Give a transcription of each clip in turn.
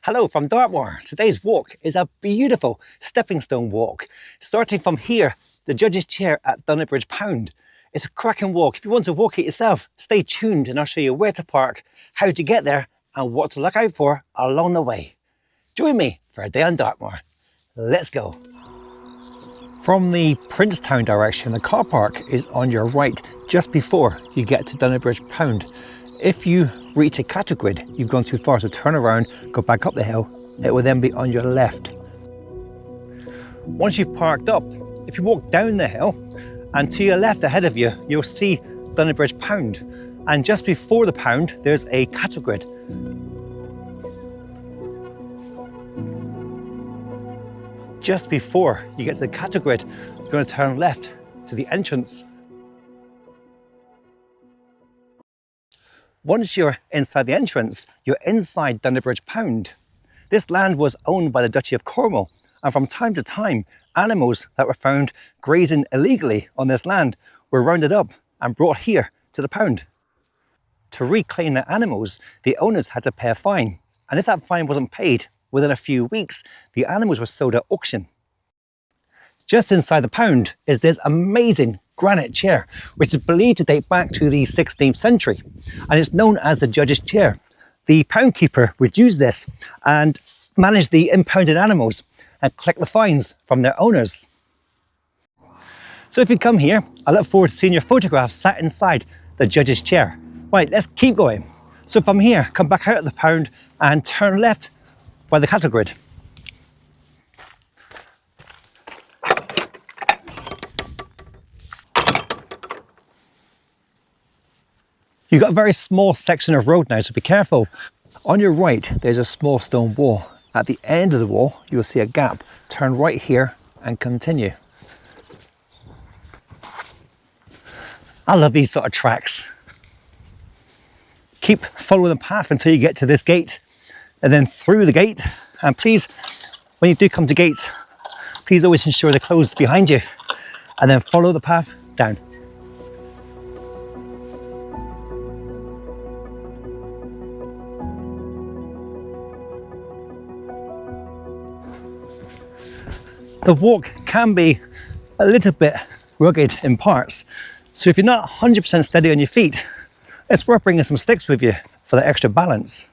Hello from Dartmoor. Today's walk is a beautiful stepping stone walk. Starting from here, the judge's chair at Dunnabridge Pound. It's a cracking walk. If you want to walk it yourself, stay tuned and I'll show you where to park, how to get there and what to look out for along the way. Join me for a day on Dartmoor. Let's go. From the Princetown direction, the car park is on your right just before you get to Dunnabridge Pound. If you reach a cattle grid, you've gone too far, so turn around, go back up the hill. It will then be on your left. Once you've parked up, if you walk down the hill and to your left ahead of you, you'll see Dunnabridge Pound. And just before the pound, there's a cattle grid. Just before you get to the cattle grid, you're going to turn left to the entrance. Once you're inside the entrance, you're inside Dunnabridge Pound. This land was owned by the Duchy of Cornwall, and from time to time, animals that were found grazing illegally on this land were rounded up and brought here to the pound. To reclaim the animals, the owners had to pay a fine, and if that fine wasn't paid within a few weeks, the animals were sold at auction. Just inside the pound is this amazing granite chair, which is believed to date back to the 16th century, and it's known as the judge's chair. The pound keeper would use this and manage the impounded animals and collect the fines from their owners. So if you come here, I look forward to seeing your photographs sat inside the judge's chair. Right, let's keep going. So from here, come back out of the pound and turn left by the cattle grid. You've got a very small section of road now, so be careful. On your right, there's a small stone wall. At the end of the wall, you'll see a gap. Turn right here and continue. I love these sort of tracks. Keep following the path until you get to this gate and then through the gate. And please, when you do come to gates, please always ensure they're closed behind you and then follow the path down. The walk can be a little bit rugged in parts, so if you're not 100% steady on your feet, it's worth bringing some sticks with you for that extra balance.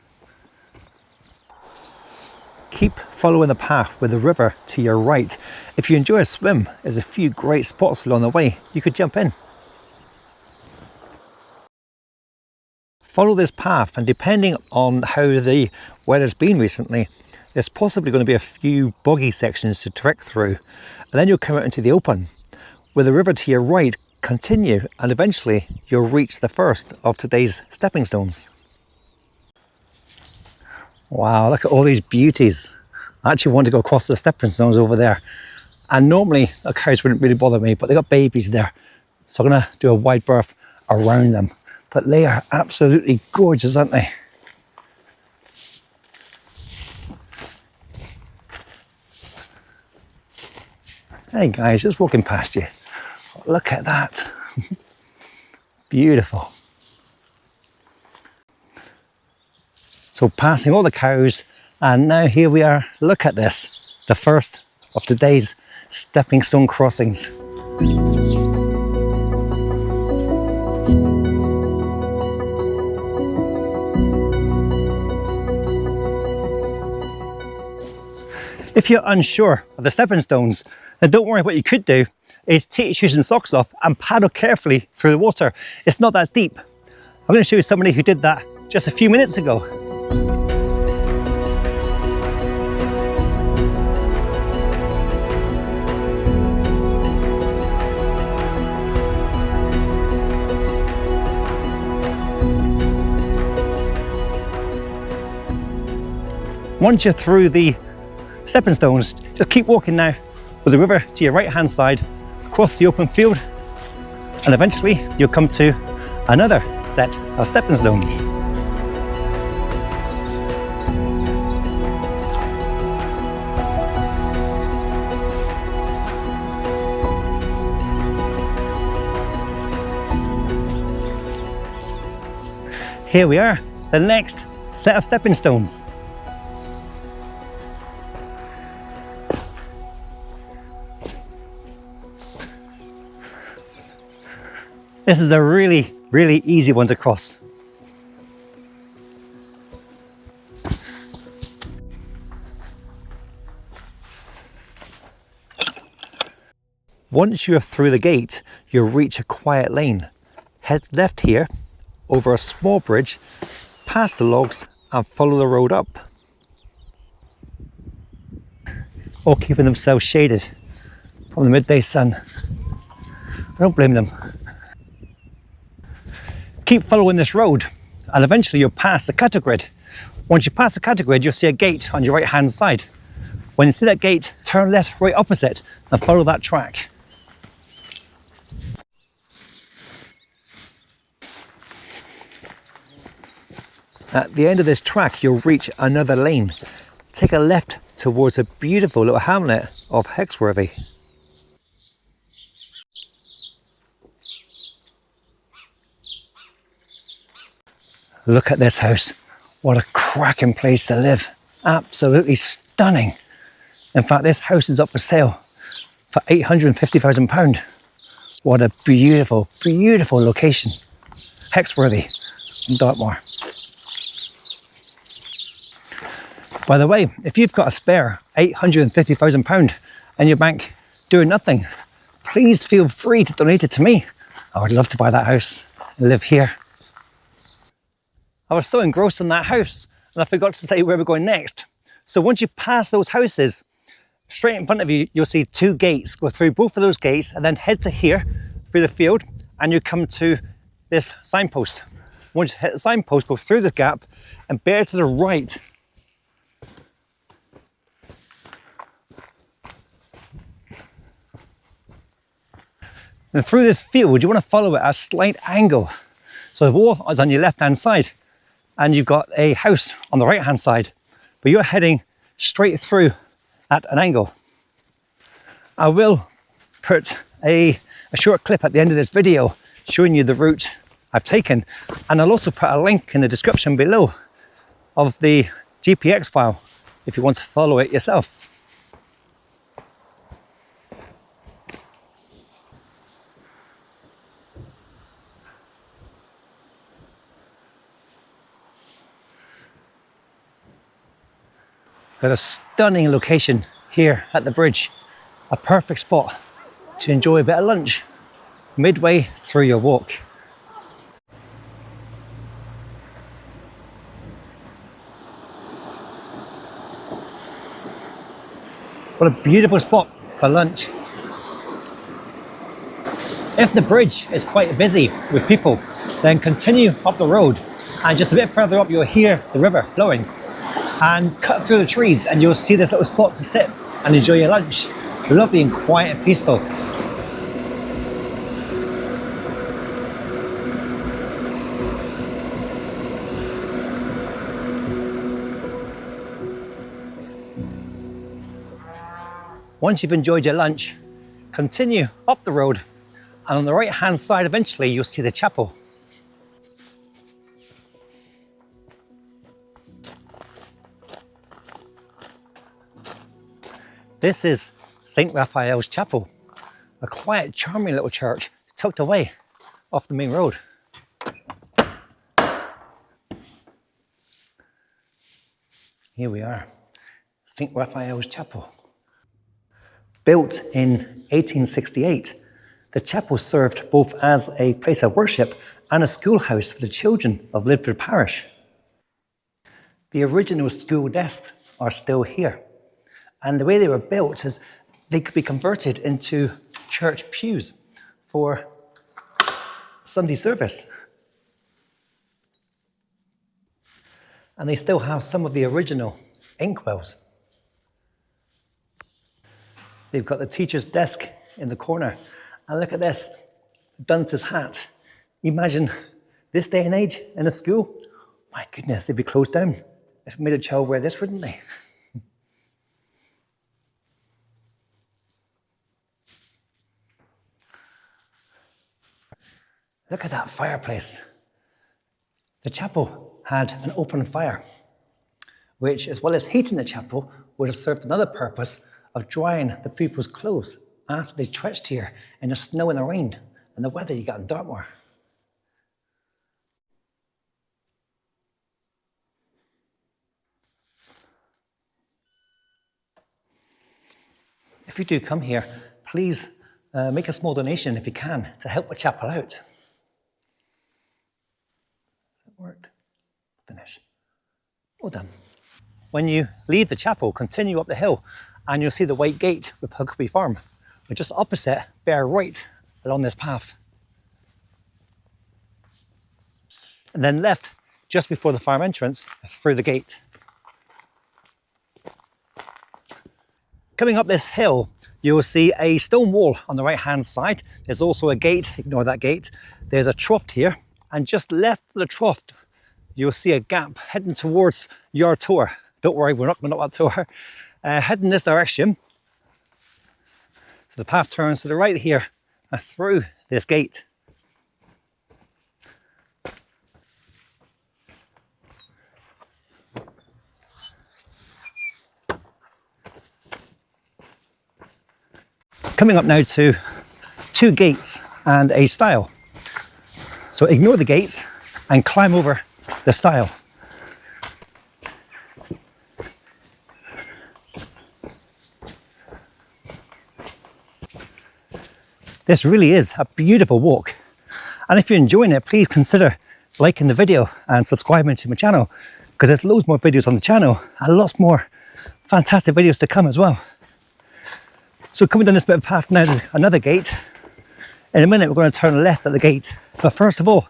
Keep following the path with the river to your right. If you enjoy a swim, there's a few great spots along the way you could jump in. Follow this path, and depending on how the weather's been recently, there's possibly going to be a few boggy sections to trek through, and then you'll come out into the open. With the river to your right, continue, and eventually you'll reach the first of today's stepping stones. Wow, look at all these beauties. I actually want to go across the stepping stones over there. And normally the cows wouldn't really bother me, but they got babies there. So I'm going to do a wide berth around them. But they are absolutely gorgeous, aren't they? Hey guys, just walking past you. Look at that. Beautiful. So passing all the cows, and now here we are. Look at this, the first of today's stepping stone crossings. If you're unsure of the stepping stones, then don't worry. What you could do is take your shoes and socks off and paddle carefully through the water. It's not that deep. I'm going to show you somebody who did that just a few minutes ago. Once you're through the stepping stones, just keep walking now with the river to your right hand side, across the open field, and eventually you'll come to another set of stepping stones. Here we are, the next set of stepping stones. This is a really, really easy one to cross. Once you're through the gate, you'll reach a quiet lane. Head left here, over a small bridge, past the logs and follow the road up. All keeping themselves shaded from the midday sun. I don't blame them. Keep following this road and eventually you'll pass the cattle grid. Once you pass the cattle grid, you'll see a gate on your right hand side. When you see that gate, turn left right opposite and follow that track. At the end of this track, you'll reach another lane. Take a left towards a beautiful little hamlet of Hexworthy. Look at this house. What a cracking place to live. Absolutely stunning. In fact, this house is up for sale for £850,000. What a beautiful, beautiful location. Hexworthy in Dartmoor. By the way, if you've got a spare £850,000 in your bank doing nothing, please feel free to donate it to me. I would love to buy that house and live here. I was so engrossed in that house and I forgot to say where we're going next. So once you pass those houses, straight in front of you, you'll see two gates. Go through both of those gates and then head to here through the field and you come to this signpost. Once you hit the signpost, go through this gap and bear to the right. And through this field, you want to follow it at a slight angle. So the wall is on your left-hand side and you've got a house on the right-hand side, but you're heading straight through at an angle. I will put a short clip at the end of this video showing you the route I've taken, and I'll also put a link in the description below of the GPX file if you want to follow it yourself. Got a stunning location here at the bridge, a perfect spot to enjoy a bit of lunch midway through your walk. What a beautiful spot for lunch. If the bridge is quite busy with people, then continue up the road and just a bit further up you'll hear the river flowing. And cut through the trees and you'll see this little spot to sit and enjoy your lunch. Lovely and quiet and peaceful. Once you've enjoyed your lunch, continue up the road and on the right hand side eventually you'll see the chapel. This is St. Raphael's Chapel, a quiet, charming little church tucked away off the main road. Here we are, St. Raphael's Chapel. Built in 1868, the chapel served both as a place of worship and a schoolhouse for the children of Lidford Parish. The original school desks are still here. And the way they were built is they could be converted into church pews for Sunday service. And they still have some of the original inkwells. They've got the teacher's desk in the corner. And look at this, dunce's hat. Imagine this day and age in a school. My goodness, they'd be closed down. If we made a child wear this, wouldn't they? Look at that fireplace. The chapel had an open fire, which, as well as heating the chapel, would have served another purpose of drying the people's clothes after they trenched here in the snow and the rain. and the weather you got in Dartmoor. If you do come here, please make a small donation if you can to help the chapel out. Has that worked? Finish. Well done. When you leave the chapel, continue up the hill and you'll see the white gate with Huckabee Farm. But just opposite, bear right along this path. And then left just before the farm entrance through the gate. Coming up this hill, you will see a stone wall on the right hand side. There's also a gate, ignore that gate. There's a trough here, and just left of the trough, you'll see a gap heading towards your tour. Don't worry, we're not going up that tour. Heading this direction. So the path turns to the right here, through this gate. Coming up now to 2 gates and a stile. So ignore the gates and climb over the stile. This really is a beautiful walk. And if you're enjoying it, please consider liking the video and subscribing to my channel, because there's loads more videos on the channel and lots more fantastic videos to come as well. So coming down this bit of path now, there's another gate. In a minute, we're going to turn left at the gate. But first of all,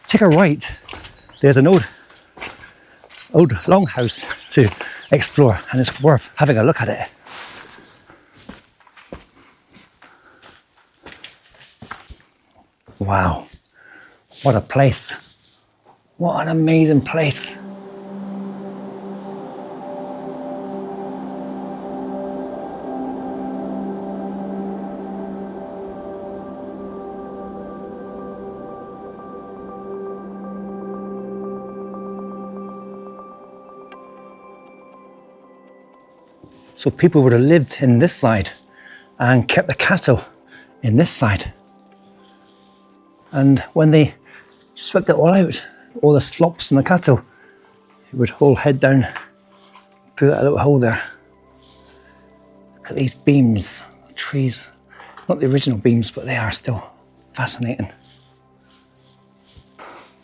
take a right. There's an old longhouse to explore, and it's worth having a look at it. Wow, what a place. What an amazing place. So people would have lived in this side and kept the cattle in this side. And when they swept it all out, all the slops and the cattle, it would all head down through that little hole there. Look at these beams, trees. Not the original beams, but they are still fascinating.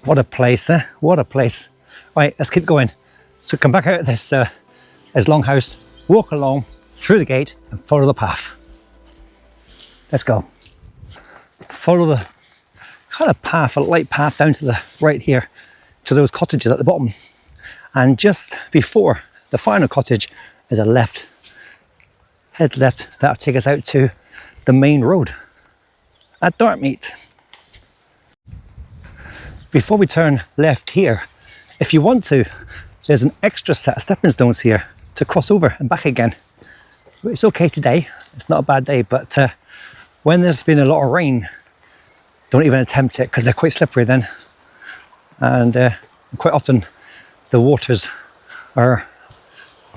What a place, eh? What a place. Right, let's keep going. So come back out of this longhouse, walk along through the gate and follow the path. Let's go. Follow the kind of path, a light path down to the right here to those cottages at the bottom. And just before the final cottage is a left. Head left, that'll take us out to the main road at Dartmeet. Before we turn left here, if you want to, there's an extra set of stepping stones here to cross over and back again. It's okay today, it's not a bad day, but when there's been a lot of rain, don't even attempt it, because they're quite slippery then. And quite often the waters are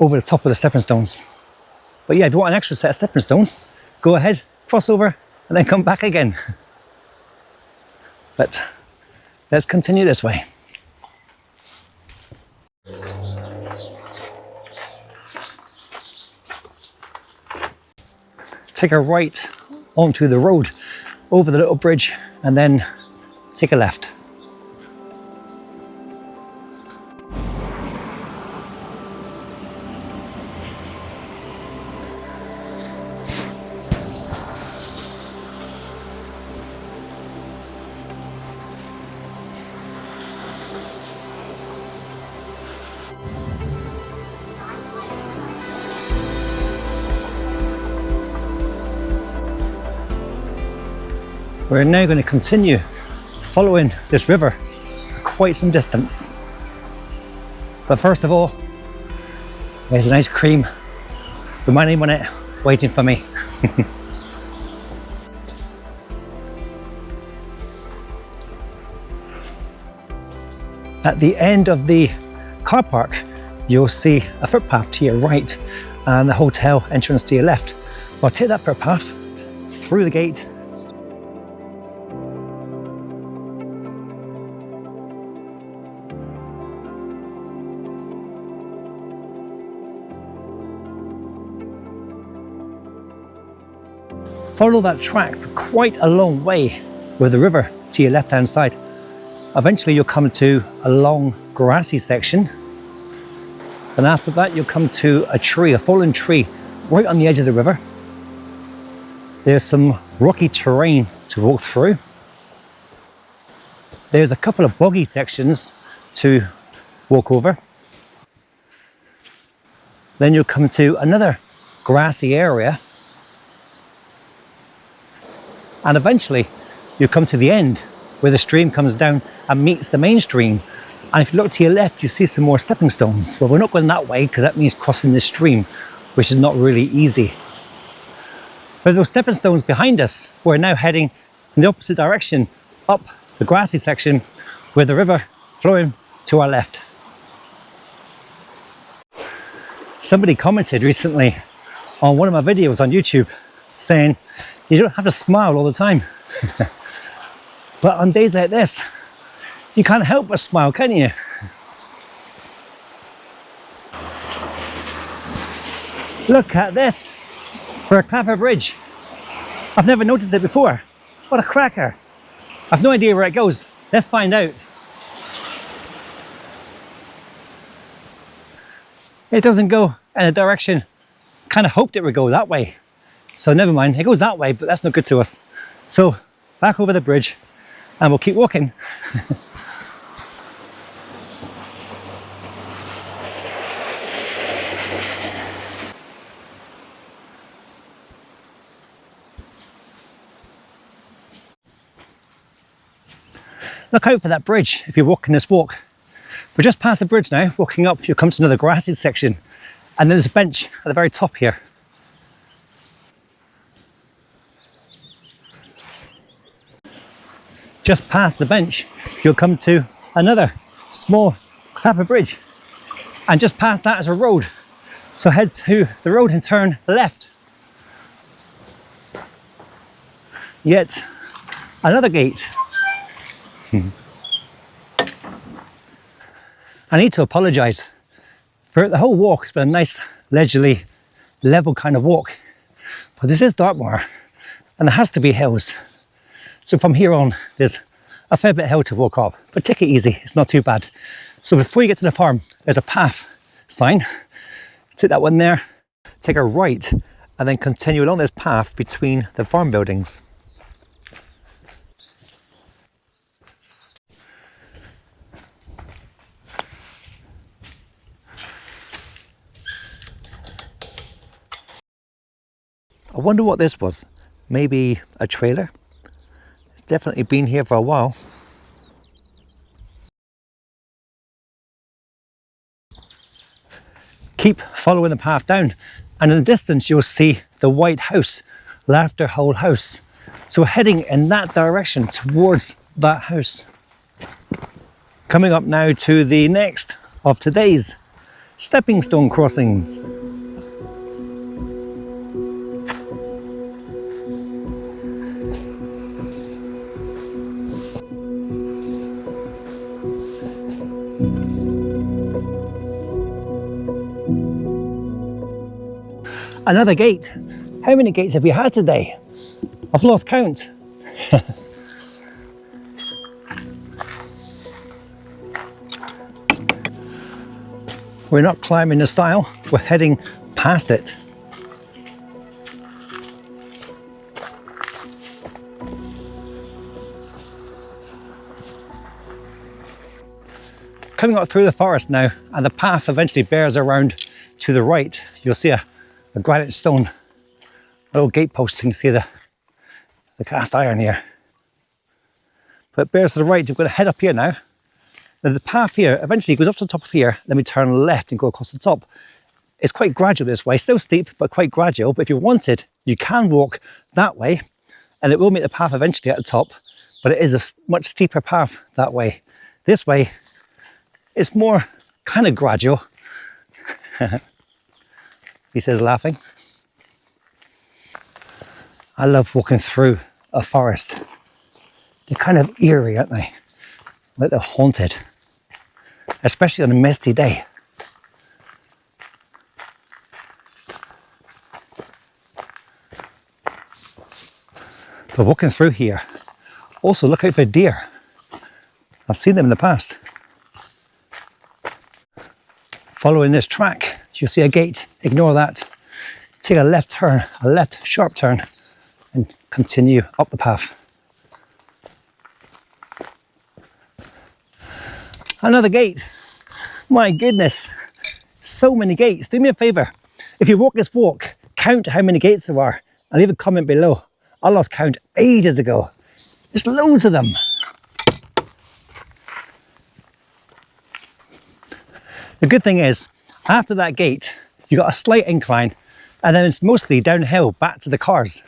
over the top of the stepping stones. But yeah, if you want an extra set of stepping stones, go ahead, cross over and then come back again. But let's continue this way. Take a right onto the road, over the little bridge, and then take a left. We're now going to continue following this river for quite some distance. But first of all, there's an ice cream with my name on it, waiting for me. At the end of the car park, you'll see a footpath to your right and the hotel entrance to your left. Well, take that footpath through the gate. follow that track for quite a long way with the river to your left hand side. Eventually you'll come to a long grassy section, and after that you'll come to a tree, a fallen tree right on the edge of the river. There's some rocky terrain to walk through. There's a couple of boggy sections to walk over. Then you'll come to another grassy area, and eventually you'll come to the end where the stream comes down and meets the main stream. And if you look to your left, you see some more stepping stones. Well, we're not going that way because that means crossing the stream, which is not really easy. But those stepping stones behind us, we're now heading in the opposite direction, up the grassy section with the river flowing to our left. Somebody commented recently on one of my videos on YouTube saying, you don't have to smile all the time. But on days like this, you can't help but smile, can you? Look at this for a clapper bridge. I've never noticed it before. What a cracker. I've no idea where it goes. Let's find out. It doesn't go in a direction. Kind of hoped it would go that way. So never mind, it goes that way, but that's not good to us. So back over the bridge and we'll keep walking. Look out for that bridge if you're walking this walk. We're just past the bridge now, walking up, you'll come to another grassy section, and there's a bench at the very top here. Just past the bench, you'll come to another small clapper bridge, and just past that is a road. So head to the road and turn left. Yet another gate. I need to apologise. For the whole walk, it's been a nice, leisurely, level kind of walk. But this is Dartmoor, and there has to be hills. So from here on, there's a fair bit of hill to walk up, but take it easy, it's not too bad. So before you get to the farm, there's a path sign. Take that one there, take a right, and then continue along this path between the farm buildings. I wonder what this was. Maybe a trailer? It's definitely been here for a while. Keep following the path down, and in the distance you'll see the white house, Laughter Hole House. So we're heading in that direction towards that house. Coming up now to the next of today's stepping stone crossings. Another gate. How many gates have we had today? I've lost count. We're not climbing the stile, we're heading past it. Coming up through the forest now, and the path eventually bears around to the right. You'll see a granite stone, a little gatepost. You can see the cast iron here. But it bears to the right. We're going to head up here now. Now the path here eventually goes up to the top of here, then we turn left and go across the top. It's quite gradual this way, still steep, but quite gradual. But if you wanted, you can walk that way, and it will meet the path eventually at the top, but it is a much steeper path that way. This way, it's more kind of gradual. He says, laughing. I love walking through a forest. They're kind of eerie, aren't they? Like they're haunted, especially on a misty day. We're walking through here. Also, look out for deer. I've seen them in the past. Following this track, you'll see a gate. Ignore that. Take a left turn, a left sharp turn, and continue up the path. Another gate. My goodness, so many gates. Do me a favour. If you walk this walk, count how many gates there are and leave a comment below. I lost count ages ago. There's loads of them. The good thing is, after that gate, you've got a slight incline and then it's mostly downhill back to the cars.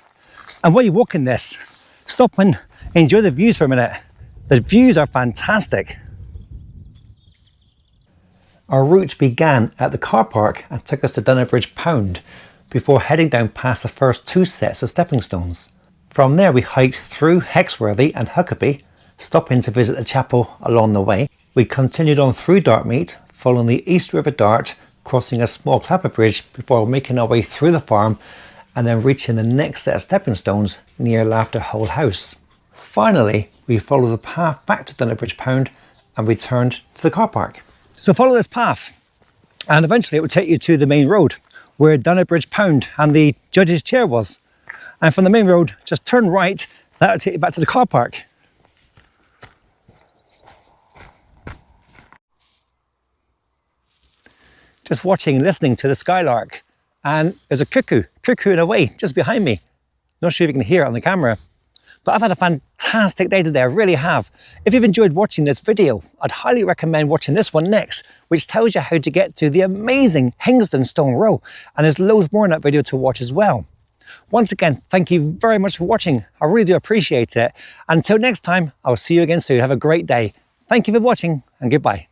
And while you're walking this, stop and enjoy the views for a minute. The views are fantastic. Our route began at the car park and took us to Dunnabridge Pound before heading down past the first 2 sets of stepping stones. From there we hiked through Hexworthy and Huckabee, stopping to visit the chapel along the way. We continued on through Dartmeet, following the East River Dart, crossing a small clapper bridge before making our way through the farm and then reaching the next set of stepping stones near Laughter Hole House. Finally, we followed the path back to Dunnabridge Pound and returned to the car park. So follow this path and eventually it will take you to the main road where Dunnabridge Pound and the judge's chair was. And from the main road, just turn right, that will take you back to the car park. Just watching and listening to the skylark, and there's a cuckooing away just behind me. Not sure if you can hear it on the camera, but I've had a fantastic day today, I really have. If you've enjoyed watching this video, I'd highly recommend watching this one next, which tells you how to get to the amazing Hingsdon Stone Row, and there's loads more in that video to watch as well. Once again, thank you very much for watching, I really do appreciate it. Until next time, I'll see you again soon, have a great day. Thank you for watching and goodbye.